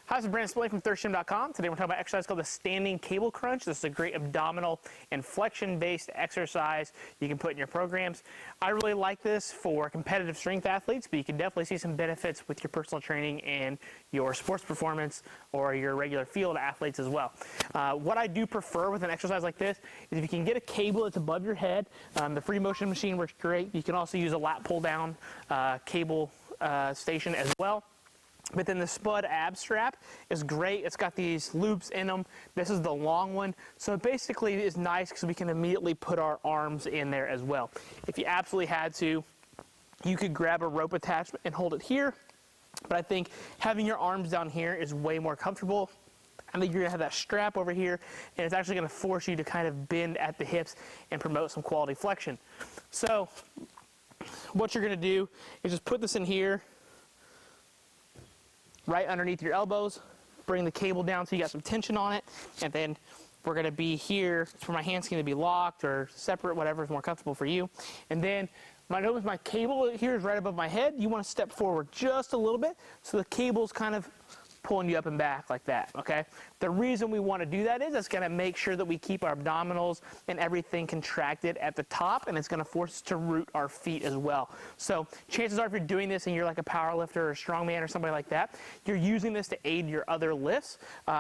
Hi, this is Brandon Spillane from ThirstGym.com. Today we're talking about an exercise called the standing cable crunch. This is a great abdominal and flexion-based exercise you can put in your programs. I really like this for competitive strength athletes, but you can definitely see some benefits with your personal training and your sports performance or your regular field athletes as well. What I do prefer with an exercise like this is if you can get a cable that's above your head. The free motion machine works great. You can also use a lat pull down cable station as well. But then the Spud ab strap is great. It's got these loops in them. This is the long one. So it basically is nice because we can immediately put our arms in there as well. If you absolutely had to, you could grab a rope attachment and hold it here. But I think having your arms down here is way more comfortable. I think you're gonna have that strap over here, and it's actually gonna force you to kind of bend at the hips and promote some quality flexion. So what you're gonna do is just put this in here, right underneath your elbows, bring the cable down so you got some tension on it, and then we're gonna be here for my hands gonna be locked or separate, whatever is more comfortable for you. And then notice my cable here is right above my head. You wanna step forward just a little bit so the cable's kind of pulling you up and back like that, okay? The reason we want to do that is it's going to make sure that we keep our abdominals and everything contracted at the top, and it's going to force us to root our feet as well. So chances are if you're doing this and you're like a power lifter or a strongman or somebody like that, you're using this to aid your other lifts.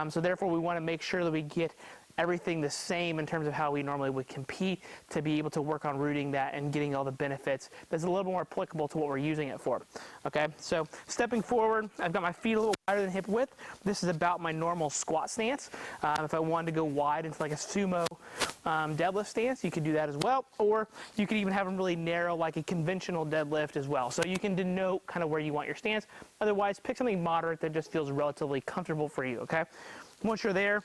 So therefore we want to make sure that we get everything the same in terms of how we normally would compete to be able to work on rooting that and getting all the benefits that's a little more applicable to what we're using it for. Okay, so stepping forward, I've got my feet a little wider than hip width. This is about my normal squat stance. If I wanted to go wide into like a sumo deadlift stance, you could do that as well, or you could even have them really narrow like a conventional deadlift as well. So you can denote kind of where you want your stance. Otherwise, pick something moderate that just feels relatively comfortable for you, okay? Once you're there,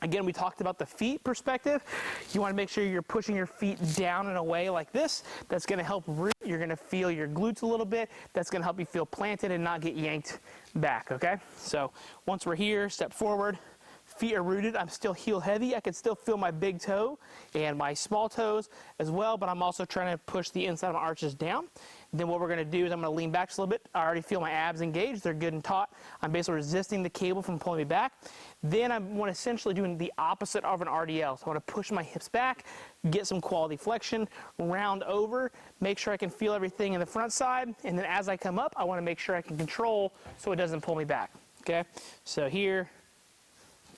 again, we talked about the feet perspective. You want to make sure you're pushing your feet down and away like this. That's going to help root. You're going to feel your glutes a little bit. That's going to help you feel planted and not get yanked back, okay? So once we're here, step forward. Feet are rooted. I'm still heel heavy. I can still feel my big toe and my small toes as well, but I'm also trying to push the inside of my arches down. Then what we're going to do is I'm going to lean back just a little bit. I already feel my abs engaged. They're good and taut. I'm basically resisting the cable from pulling me back. Then I'm essentially doing the opposite of an RDL. So I want to push my hips back, get some quality flexion, round over, make sure I can feel everything in the front side. And then as I come up, I want to make sure I can control so it doesn't pull me back. Okay? So here,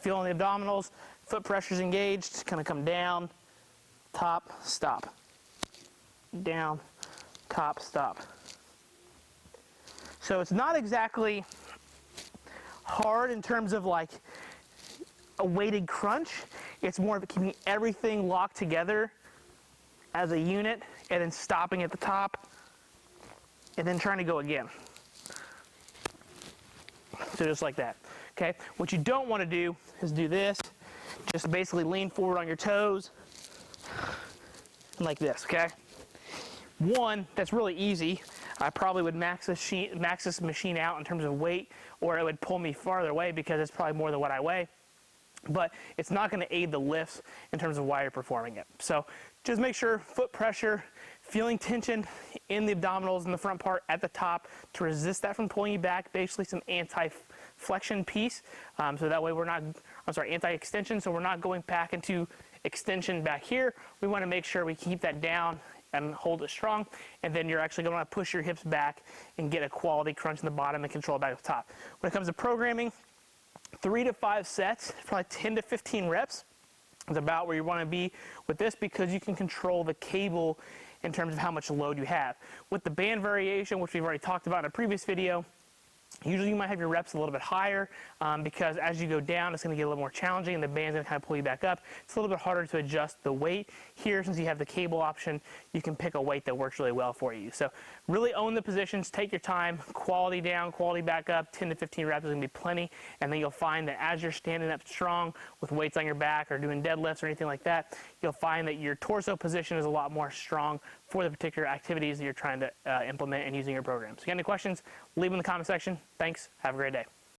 feeling the abdominals, foot pressure's engaged, kind of come down, top, stop. Down, top, stop. So it's not exactly hard in terms of like a weighted crunch. It's more of keeping everything locked together as a unit and then stopping at the top and then trying to go again. So just like that. Okay, what you don't want to do is do this. Just basically lean forward on your toes like this, okay? One, that's really easy. I probably would max this machine out in terms of weight, or it would pull me farther away because it's probably more than what I weigh. But it's not going to aid the lifts in terms of why you're performing it. So just make sure foot pressure, feeling tension in the abdominals in the front part at the top to resist that from pulling you back, basically some anti-flexion piece. So that way we're not, anti-extension, so we're not going back into extension back here. We want to make sure we keep that down and hold it strong, and then you're actually going to push your hips back and get a quality crunch in the bottom and control back at the top. When it comes to programming, 3 to 5 sets, probably 10 to 15 reps is about where you want to be with this because you can control the cable in terms of how much load you have. With the band variation, which we've already talked about in a previous video, usually you might have your reps a little bit higher because as you go down, it's going to get a little more challenging and the band's going to kind of pull you back up. It's a little bit harder to adjust the weight. Here, since you have the cable option, you can pick a weight that works really well for you. So really own the positions, take your time, quality down, quality back up, 10 to 15 reps is going to be plenty. And then you'll find that as you're standing up strong with weights on your back or doing deadlifts or anything like that, you'll find that your torso position is a lot more strong for the particular activities that you're trying to implement and using your program. So if you got any questions, leave them in the comment section. Thanks. Have a great day.